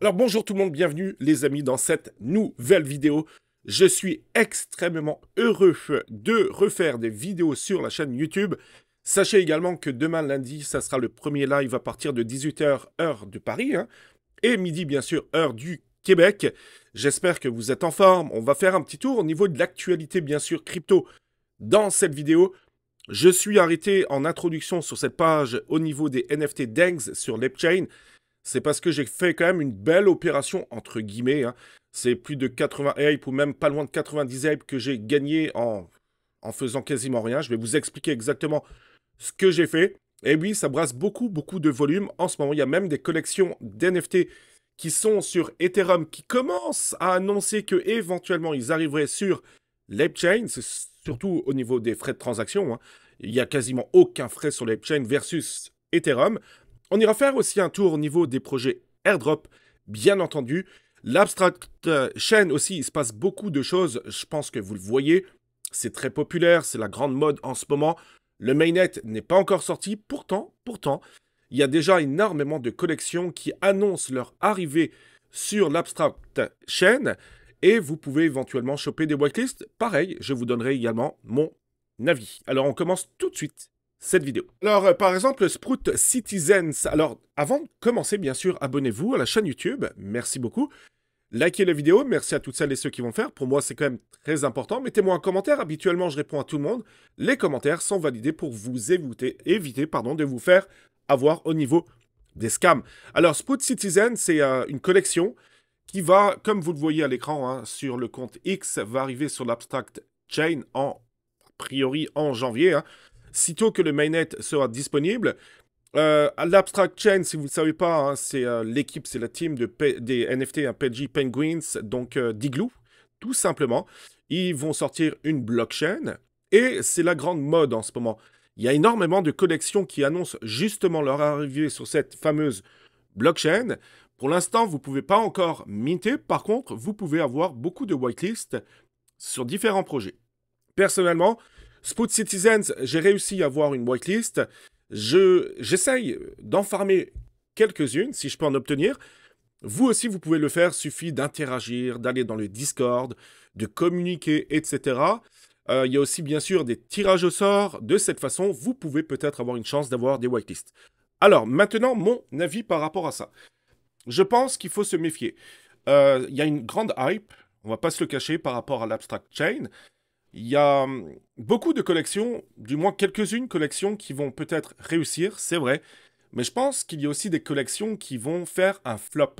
Alors bonjour tout le monde, bienvenue les amis dans cette nouvelle vidéo. Je suis extrêmement heureux de refaire des vidéos sur la chaîne YouTube. Sachez également que demain lundi, ça sera le premier live à partir de 18 h heure de Paris, et midi bien sûr heure du Québec. J'espère que vous êtes en forme. On va faire un petit tour au niveau de l'actualité bien sûr crypto dans cette vidéo. Je suis arrêté en introduction sur cette page au niveau des NFT DENGS sur l'Epchain. C'est parce que j'ai fait quand même une belle opération, entre guillemets. C'est plus de 80 hype ou même pas loin de 90 hype que j'ai gagné en faisant quasiment rien. Je vais vous expliquer exactement ce que j'ai fait. Et oui, ça brasse beaucoup de volume. En ce moment, il y a même des collections d'NFT qui sont sur Ethereum qui commencent à annoncer que éventuellement ils arriveraient sur l'Epchain. C'est surtout au niveau des frais de transaction. Il n'y a quasiment aucun frais sur l'Epchain versus Ethereum. On ira faire aussi un tour au niveau des projets airdrop, bien entendu. L'abstract chain aussi, il se passe beaucoup de choses. Je pense que vous le voyez. C'est très populaire, c'est la grande mode en ce moment. Le mainnet n'est pas encore sorti. Pourtant, il y a déjà énormément de collections qui annoncent leur arrivée sur l'abstract chain. Et vous pouvez éventuellement choper des whitelists. Pareil, je vous donnerai également mon avis. Alors, on commence tout de suite cette vidéo. Alors, par exemple, Sprout Citizens. Alors, avant de commencer, bien sûr, abonnez-vous à la chaîne YouTube. Merci beaucoup. Likez la vidéo. Merci à toutes celles et ceux qui vont le faire. Pour moi, c'est quand même très important. Mettez-moi un commentaire. Habituellement, je réponds à tout le monde. Les commentaires sont validés pour vous éviter de vous faire avoir au niveau des scams. Alors, Sprout Citizen, c'est une collection qui va, comme vous le voyez à l'écran, sur le compte X, va arriver sur l'Abstract Chain a priori en janvier, sitôt que le mainnet sera disponible. L'Abstract Chain, si vous ne le savez pas, c'est l'équipe, c'est la team des NFT, PG Penguins, donc d'Igloo, tout simplement. Ils vont sortir une blockchain, et c'est la grande mode en ce moment. Il y a énormément de collections qui annoncent justement leur arrivée sur cette fameuse blockchain. Pour l'instant, vous ne pouvez pas encore minter. Par contre, vous pouvez avoir beaucoup de whitelists sur différents projets. Personnellement, Sprout Citizens, j'ai réussi à avoir une whitelist. J'essaye d'en farmer quelques-unes, si je peux en obtenir. Vous aussi, vous pouvez le faire. Suffit d'interagir, d'aller dans le Discord, de communiquer, etc. Il y a aussi, bien sûr, des tirages au sort. De cette façon, vous pouvez peut-être avoir une chance d'avoir des whitelists. Alors, maintenant, mon avis par rapport à ça. Je pense qu'il faut se méfier. Il y a une grande hype, on va pas se le cacher, par rapport à l'Abstract Chain. Il y a beaucoup de collections, du moins quelques-unes collections qui vont peut-être réussir, c'est vrai. Mais je pense qu'il y a aussi des collections qui vont faire un flop.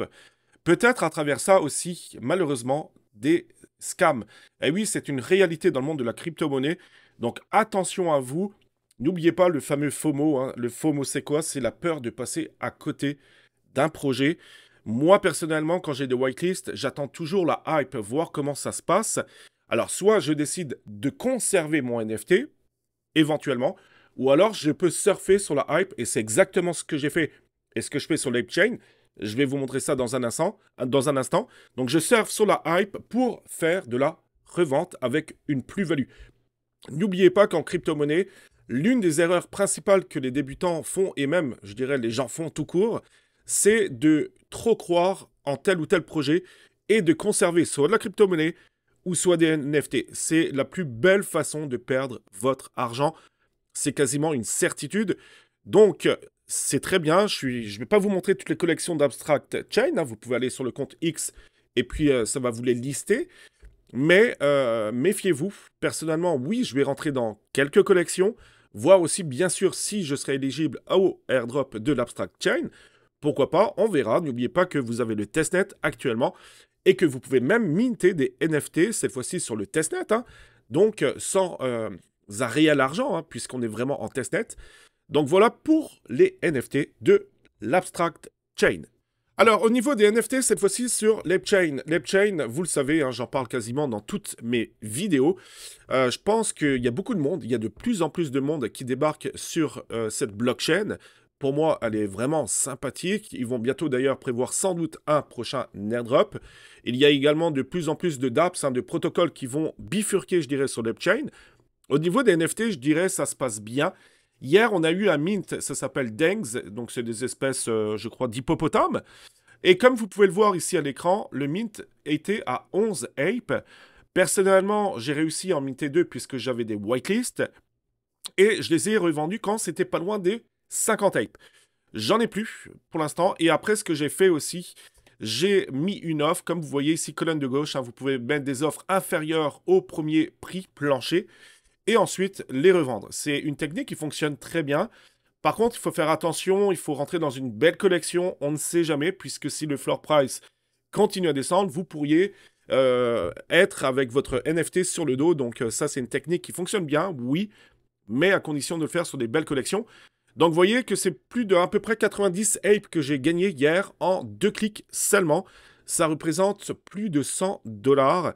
Peut-être à travers ça aussi, malheureusement, des scams. Et oui, c'est une réalité dans le monde de la crypto-monnaie. Donc attention à vous. N'oubliez pas le fameux FOMO. Le FOMO, c'est quoi? C'est la peur de passer à côté d'un projet. Moi, personnellement, quand j'ai des whitelists, j'attends toujours la hype, voir comment ça se passe. Alors, soit je décide de conserver mon NFT, éventuellement, ou alors je peux surfer sur la hype, et c'est exactement ce que j'ai fait et ce que je fais sur l'Apechain. Je vais vous montrer ça dans un instant. Donc, je surfe sur la hype pour faire de la revente avec une plus-value. N'oubliez pas qu'en crypto-monnaie, l'une des erreurs principales que les débutants font, et même, je dirais, les gens font tout court, c'est de trop croire en tel ou tel projet et de conserver soit de la crypto-monnaie ou soit des NFT. C'est la plus belle façon de perdre votre argent. C'est quasiment une certitude. Donc, c'est très bien. Je ne vais pas vous montrer toutes les collections d'Abstract Chain. Vous pouvez aller sur le compte X et puis ça va vous les lister. Mais méfiez-vous. Personnellement, oui, je vais rentrer dans quelques collections. Voir aussi, bien sûr, si je serai éligible au airdrop de l'Abstract Chain. Pourquoi pas, on verra. N'oubliez pas que vous avez le testnet actuellement et que vous pouvez même minter des NFT, cette fois-ci sur le testnet. Donc, sans un réel argent, puisqu'on est vraiment en testnet. Donc, voilà pour les NFT de l'Abstract Chain. Alors, au niveau des NFT, cette fois-ci sur l'Epchain. L'Epchain, vous le savez, j'en parle quasiment dans toutes mes vidéos. Je pense qu'il y a beaucoup de monde, il y a de plus en plus de monde qui débarque sur cette blockchain. Pour moi, elle est vraiment sympathique. Ils vont bientôt d'ailleurs prévoir sans doute un prochain airdrop. Il y a également de plus en plus de dApps, de protocoles qui vont bifurquer, je dirais, sur l'Epchain. Au niveau des NFT, je dirais, ça se passe bien. Hier, on a eu un mint, ça s'appelle Dengs, donc c'est des espèces, je crois, d'hippopotames. Et comme vous pouvez le voir ici à l'écran, le mint était à 11 ape. Personnellement, j'ai réussi à en minter 2 puisque j'avais des whitelists. Et je les ai revendus quand c'était pas loin des 50 ape. J'en ai plus pour l'instant. Et après, ce que j'ai fait aussi, j'ai mis une offre. Comme vous voyez ici, colonne de gauche, hein, vous pouvez mettre des offres inférieures au premier prix plancher. Et ensuite, les revendre. C'est une technique qui fonctionne très bien. Par contre, il faut faire attention, il faut rentrer dans une belle collection. On ne sait jamais, puisque si le floor price continue à descendre, vous pourriez être avec votre NFT sur le dos. Donc ça, c'est une technique qui fonctionne bien, oui, mais à condition de le faire sur des belles collections. Donc vous voyez que c'est plus de à peu près 90 apes que j'ai gagné hier en 2 clics seulement. Ça représente plus de 100 $.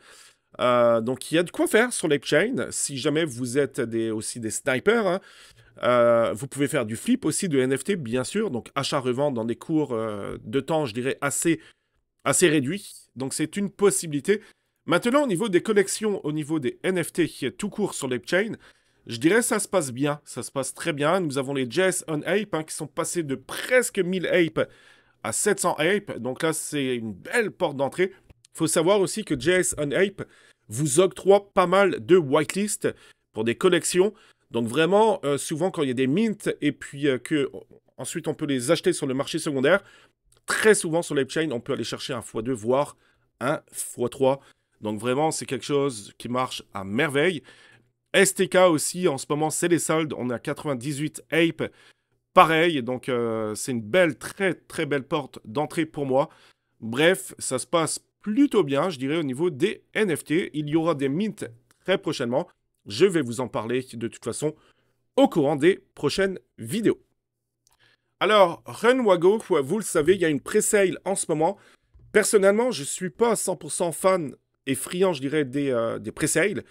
Donc il y a de quoi faire sur l'ApeChain. Si jamais vous êtes aussi des snipers, hein, vous pouvez faire du flip aussi de NFT, bien sûr. Donc achat-revente dans des cours de temps, je dirais, assez réduits. Donc c'est une possibilité. Maintenant, au niveau des collections, au niveau des NFT tout court sur l'ApeChain, je dirais ça se passe bien, ça se passe très bien. Nous avons les JS on Ape hein, qui sont passés de presque 1000 Ape à 700 Ape. Donc là, c'est une belle porte d'entrée. Il faut savoir aussi que JS on Ape vous octroie pas mal de whitelist pour des collections. Donc vraiment, souvent quand il y a des mints et puis ensuite on peut les acheter sur le marché secondaire, très souvent sur l'ApeChain, on peut aller chercher un x2, voire un x3. Donc vraiment, c'est quelque chose qui marche à merveille. STK aussi, en ce moment, c'est les soldes. On est à 98 Ape. Pareil, donc c'est une belle, très, très belle porte d'entrée pour moi. Bref, ça se passe plutôt bien, je dirais, au niveau des NFT. Il y aura des mints très prochainement. Je vais vous en parler de toute façon au courant des prochaines vidéos. Alors, Runwago, vous le savez, il y a une pré-sale en ce moment. Personnellement, je ne suis pas 100% fan et friand, je dirais, des pré-sales.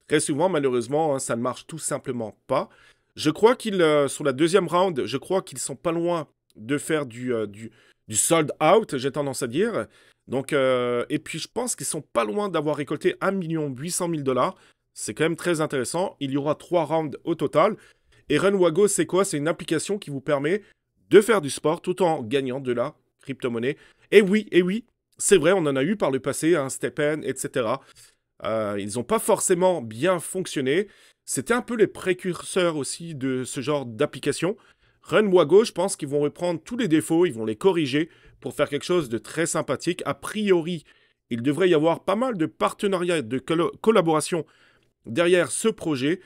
Très souvent, malheureusement, hein, ça ne marche tout simplement pas. Je crois qu'ils, sur la deuxième round, je crois qu'ils sont pas loin de faire du sold out, j'ai tendance à dire. Donc, et puis je pense qu'ils sont pas loin d'avoir récolté 1 800 000 $. C'est quand même très intéressant. Il y aura 3 rounds au total. Et Runwago, c'est quoi? C'est une application qui vous permet de faire du sport tout en gagnant de la crypto-monnaie. Et oui, c'est vrai, on en a eu par le passé, hein, Stephen, etc. Ils n'ont pas forcément bien fonctionné. C'était un peu les précurseurs aussi de ce genre d'application. Runwago, je pense qu'ils vont reprendre tous les défauts, ils vont les corriger pour faire quelque chose de très sympathique. A priori, il devrait y avoir pas mal de partenariats, de collaborations derrière ce projet.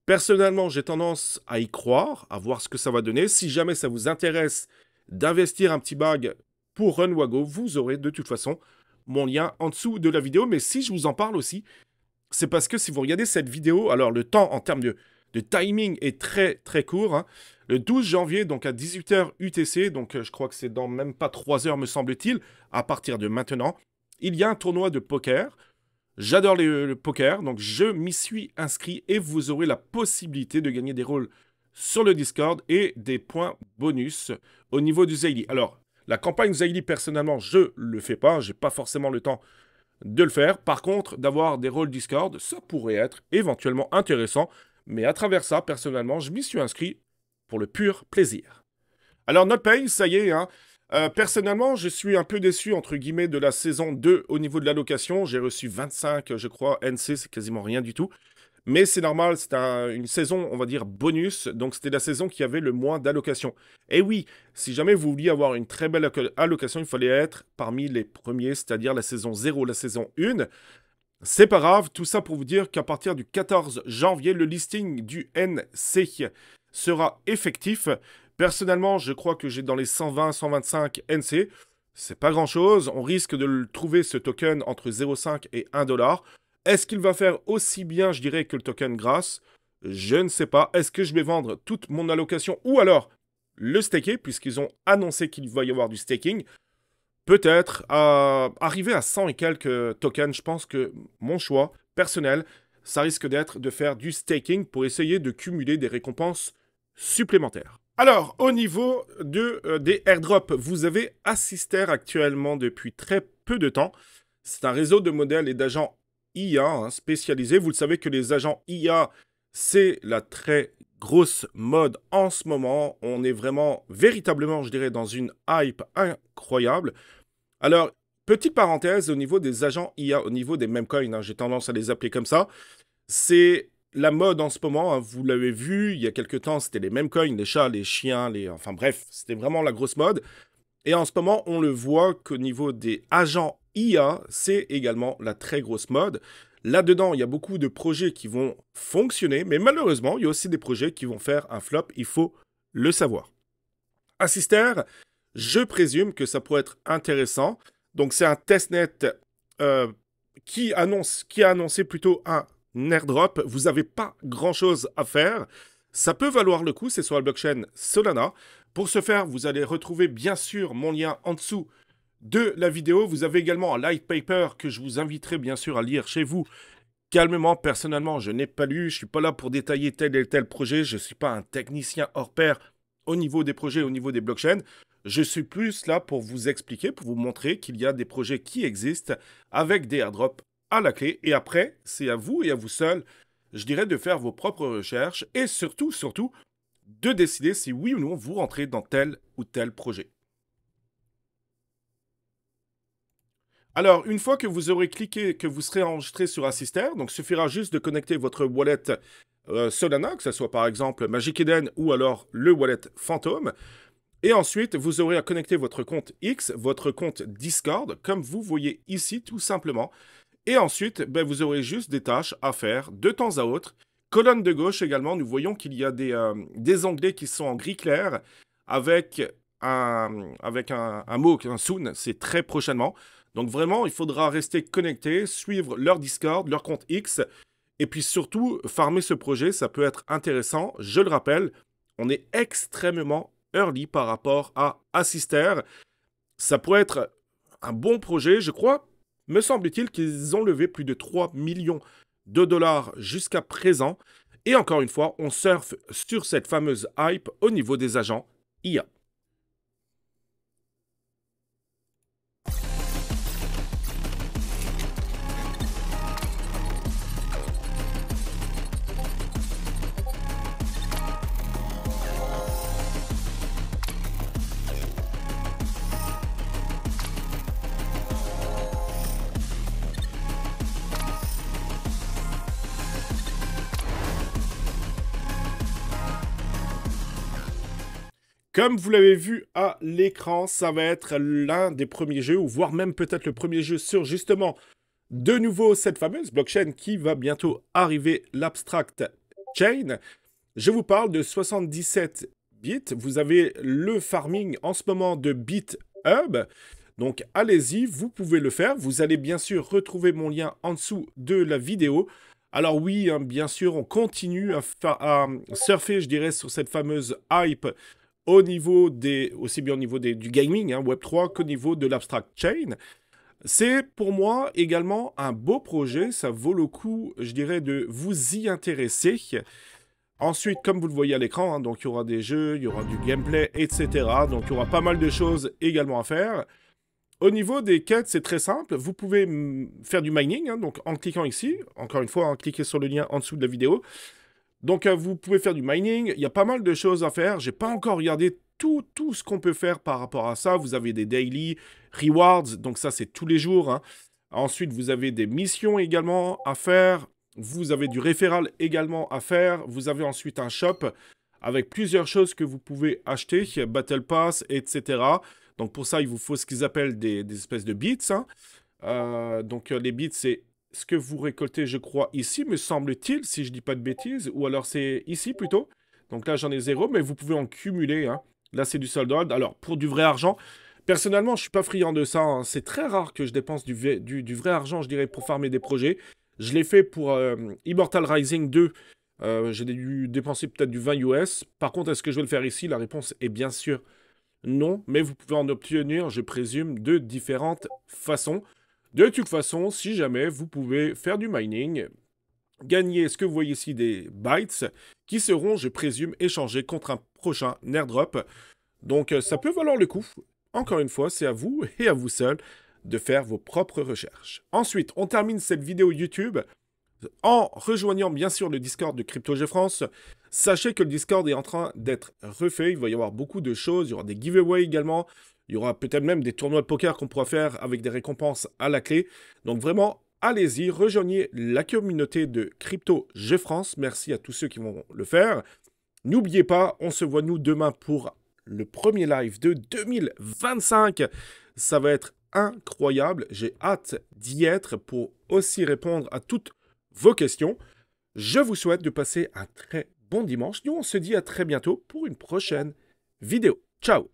Personnellement, j'ai tendance à y croire, à voir ce que ça va donner. Si jamais ça vous intéresse d'investir un petit bag pour Runwago, vous aurez de toute façon mon lien en dessous de la vidéo. Mais si je vous en parle aussi, c'est parce que si vous regardez cette vidéo, alors le temps en termes de timing est très très court. Hein. Le 12 janvier, donc à 18h UTC, donc je crois que c'est dans même pas 3 heures me semble-t-il, à partir de maintenant, il y a un tournoi de poker. J'adore le poker, donc je m'y suis inscrit et vous aurez la possibilité de gagner des rôles sur le Discord et des points bonus au niveau du Zayli. Alors, la campagne Zayli, personnellement, je le fais pas, j'ai pas forcément le temps de le faire. Par contre, d'avoir des rôles Discord, ça pourrait être éventuellement intéressant. Mais à travers ça, personnellement, je m'y suis inscrit pour le pur plaisir. Alors, NotPay, ça y est, hein. Personnellement, je suis un peu déçu, entre guillemets, de la saison 2 au niveau de l'allocation. J'ai reçu 25, je crois, NC, c'est quasiment rien du tout. Mais c'est normal, c'est une saison, on va dire, bonus. Donc, c'était la saison qui avait le moins d'allocation. Et oui, si jamais vous vouliez avoir une très belle allocation, il fallait être parmi les premiers, c'est-à-dire la saison 0, la saison 1. C'est pas grave, tout ça pour vous dire qu'à partir du 14 janvier, le listing du NC sera effectif. Personnellement, je crois que j'ai dans les 120-125 NC. C'est pas grand-chose. On risque de le trouver, ce token, entre 0,5 et 1 $. Est-ce qu'il va faire aussi bien, je dirais, que le token Grass? Je ne sais pas. Est-ce que je vais vendre toute mon allocation ou alors le staker, puisqu'ils ont annoncé qu'il va y avoir du staking? Peut-être. Arriver à 100 et quelques tokens, je pense que mon choix personnel, ça risque d'être de faire du staking pour essayer de cumuler des récompenses supplémentaires. Alors, au niveau des airdrops, vous avez Assister actuellement depuis très peu de temps. C'est un réseau de modèles et d'agents IA hein, spécialisés. Vous le savez que les agents IA, c'est la très grosse mode en ce moment. On est vraiment, véritablement, je dirais, dans une hype incroyable. Alors, petite parenthèse au niveau des agents IA, au niveau des memecoins, hein, j'ai tendance à les appeler comme ça. C'est la mode en ce moment, hein, vous l'avez vu, il y a quelques temps, c'était les memecoins, les chats, les chiens, enfin bref, c'était vraiment la grosse mode. Et en ce moment, on le voit qu'au niveau des agents IA, c'est également la très grosse mode. Là-dedans, il y a beaucoup de projets qui vont fonctionner, mais malheureusement, il y a aussi des projets qui vont faire un flop, il faut le savoir. Assister, je présume que ça pourrait être intéressant. Donc c'est un testnet qui a annoncé plutôt un airdrop. Vous n'avez pas grand-chose à faire. Ça peut valoir le coup, c'est sur la blockchain Solana. Pour ce faire, vous allez retrouver bien sûr mon lien en dessous de la vidéo. Vous avez également un light paper que je vous inviterai bien sûr à lire chez vous. Calmement, personnellement, je n'ai pas lu, je ne suis pas là pour détailler tel et tel projet, je ne suis pas un technicien hors pair au niveau des projets, au niveau des blockchains. Je suis plus là pour vous expliquer, pour vous montrer qu'il y a des projets qui existent avec des airdrops à la clé. Et après, c'est à vous et à vous seul, je dirais, de faire vos propres recherches et surtout, de décider si oui ou non vous rentrez dans tel ou tel projet. Alors, une fois que vous aurez cliqué, que vous serez enregistré sur Assister, donc il suffira juste de connecter votre wallet Solana, que ce soit par exemple Magic Eden ou alors le wallet Phantom. Et ensuite, vous aurez à connecter votre compte X, votre compte Discord, comme vous voyez ici tout simplement. Et ensuite, vous aurez juste des tâches à faire de temps à autre. Colonne de gauche également, nous voyons qu'il y a des onglets qui sont en gris clair avec un mot, un soon, c'est très prochainement. Donc vraiment, il faudra rester connecté, suivre leur Discord, leur compte X, et puis surtout, farmer ce projet, ça peut être intéressant. Je le rappelle, on est extrêmement early par rapport à Assister. Ça pourrait être un bon projet, je crois. Me semble-t-il qu'ils ont levé plus de 3 millions de dollars jusqu'à présent. Et encore une fois, on surfe sur cette fameuse hype au niveau des agents IA. Comme vous l'avez vu à l'écran, ça va être l'un des premiers jeux, ou voire même peut-être le premier jeu sur justement de nouveau cette fameuse blockchain qui va bientôt arriver, l'Abstract Chain. Je vous parle de 77 bits. Vous avez le farming en ce moment de BitHub. Donc allez-y, vous pouvez le faire. Vous allez bien sûr retrouver mon lien en dessous de la vidéo. Alors oui, hein, bien sûr, on continue à surfer, je dirais, sur cette fameuse hype au niveau aussi bien au niveau du gaming, hein, Web3, qu'au niveau de l'Abstract Chain. C'est pour moi également un beau projet, ça vaut le coup, je dirais, de vous y intéresser. Ensuite, comme vous le voyez à l'écran, hein, donc il y aura des jeux, il y aura du gameplay, etc. Donc il y aura pas mal de choses également à faire. Au niveau des quêtes, c'est très simple. Vous pouvez faire du mining, hein, donc en cliquant ici. Encore une fois, hein, cliquez sur le lien en dessous de la vidéo. Donc, vous pouvez faire du mining. Il y a pas mal de choses à faire. J'ai pas encore regardé tout ce qu'on peut faire par rapport à ça. Vous avez des daily rewards. Donc, ça, c'est tous les jours. Hein. Ensuite, vous avez des missions également à faire. Vous avez du référal également à faire. Vous avez ensuite un shop avec plusieurs choses que vous pouvez acheter. Battle Pass, etc. Donc, pour ça, il vous faut ce qu'ils appellent des espèces de bits. Hein. Donc, les bits, c'est ce que vous récoltez, je crois, ici, me semble-t-il, si je dis pas de bêtises, ou alors c'est ici plutôt. Donc là, j'en ai 0, mais vous pouvez en cumuler. Hein. Là, c'est du solde. Alors, pour du vrai argent, personnellement, je suis pas friand de ça. Hein. C'est très rare que je dépense du vrai argent, je dirais, pour farmer des projets. Je l'ai fait pour Immortal Rising 2. J'ai dû dépenser peut-être du 20 US. Par contre, est-ce que je vais le faire ici? La réponse est bien sûr non, mais vous pouvez en obtenir, je présume, de différentes façons. De toute façon, si jamais vous pouvez faire du mining, gagner ce que vous voyez ici des bytes, qui seront, je présume, échangés contre un prochain airdrop. Donc ça peut valoir le coup. Encore une fois, c'est à vous et à vous seul de faire vos propres recherches. Ensuite, on termine cette vidéo YouTube en rejoignant bien sûr le Discord de CryptoG France. Sachez que le Discord est en train d'être refait, il va y avoir beaucoup de choses, il y aura des giveaways également. Il y aura peut-être même des tournois de poker qu'on pourra faire avec des récompenses à la clé. Donc vraiment, allez-y, rejoignez la communauté de Crypto GFrance. Merci à tous ceux qui vont le faire. N'oubliez pas, on se voit nous demain pour le premier live de 2025. Ça va être incroyable. J'ai hâte d'y être pour aussi répondre à toutes vos questions. Je vous souhaite de passer un très bon dimanche. Nous, on se dit à très bientôt pour une prochaine vidéo. Ciao!